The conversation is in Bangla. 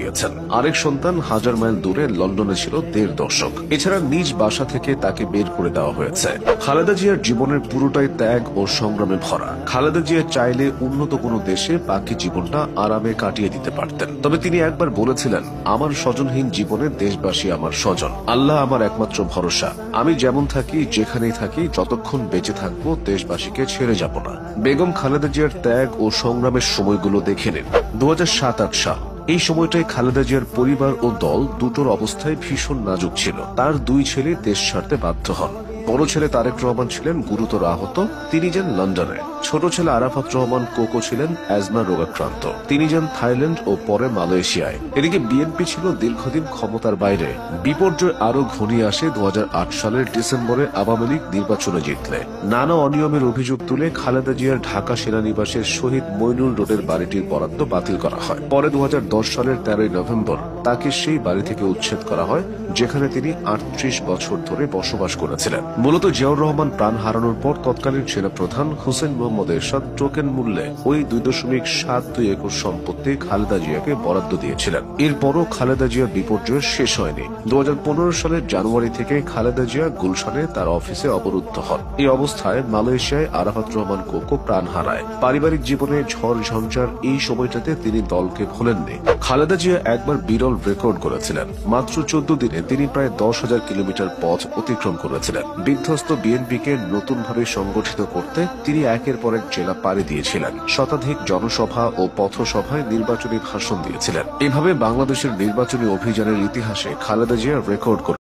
হারিয়েছেন। আরেক সন্তান হাজার মাইল দূরে লন্ডনে ছিল ১.৫ দশক। এছাড়া নিজ বাসা থেকে তাকে বের করে দেওয়া হয়েছে। খালেদা জিয়ার জীবনের পুরোটাই ত্যাগ ও সংগ্রামে ভরা। খালেদা জিয়া চাইলে উন্নত কোনো দেশে বাকি জীবনটা আরামে কাটিয়ে দিতে পারতেন, তবে তিনি একবার বলেছিলেন, আমার স্বজনহীন জীবনে দেশবাসী আমার স্বজন, আল্লাহ আমার একমাত্র ভরসা। আমি যেমন থাকি, যেখানেই থাকি, যতক্ষণ বেঁচে থাকবো দেশবাসীকে ছেড়ে যাব না। বেগম খালেদা জিয়ার ত্যাগ ও সংগ্রামের সময়গুলো দেখে নিন। ২০০৭-৮ সাল। এই সময়টায় খালেদা জিয়ার পরিবার ও দল দুটোর অবস্থায় ভীষণ নাজুক ছিল। তার ২ ছেলে দেশ ছাড়তে বাধ্য হন। বড় ছেলে তারেক রহমান ছিলেন গুরুতর আহত, তিনি যান লন্ডনে। ছোট ছেলে আরাফাত রহমান কোকো ছিলেন অ্যাজমা রোগাক্রান্ত, তিনি যান থাইল্যান্ড ও পরে মালয়েশিয়ায়। এদিকে বিএনপি ছিল দীর্ঘদিন ক্ষমতার বাইরে। বিপর্যয় আরো ঘনিয়ে আসে ২০০৮ সালের ডিসেম্বরে আওয়ামী লীগ নির্বাচনে জিতলে। নানা অনিয়মের অভিযোগ তুলে খালেদা জিয়ার ঢাকা সেনানিবাসের শহীদ মইনুল রোডের বাড়িটির বরাদ্দ বাতিল করা হয়। পরে ২০১০ সালের ১৩ নভেম্বর তাকে সেই বাড়ি থেকে উচ্ছেদ করা হয়, যেখানে তিনি ৩৮ বছর ধরে বসবাস করেছিলেন। মূলত জিয়াউর রহমান প্রাণ হারানোর পর তৎকালীন সেনাপ্রধান হোসেন মোহাম্মদ এরশাদ টোকেন মূল্যে ওই ২.৭২ একর সম্পত্তি খালেদা জিয়াকে বরাদ্দ দিয়েছিলেন। এরপরও খালেদা জিয়ার বিপর্যয় শেষ হয়নি। ২০১৫ সালের জানুয়ারি থেকে খালেদা জিয়া গুলশানে তার অফিসে অবরুদ্ধ হন। এই অবস্থায় মালয়েশিয়ায় আরাফাত রহমান কোকো প্রাণ হারায়। পারিবারিক জীবনে ঝড় ঝঞ্ঝার এই সময়টাতে তিনি দলকে ভোলেননি। খালেদা জিয়া একবার বিরল রেকর্ড করেছিলেন। মাত্র ১৪ দিনে তিনি প্রায় ১০,০০০ কিলোমিটার পথ অতিক্রম করেছিলেন। বিধ্বস্ত বিএনপিকে নতুনভাবে সংগঠিত করতে তিনি একের পর এক জেলা পাড়ি দিয়েছিলেন। শতাধিক জনসভা ও পথসভায় নির্বাচনী ভাষণ দিয়েছিলেন। এভাবে বাংলাদেশের নির্বাচনী অভিযানের ইতিহাসে খালেদা জিয়া রেকর্ড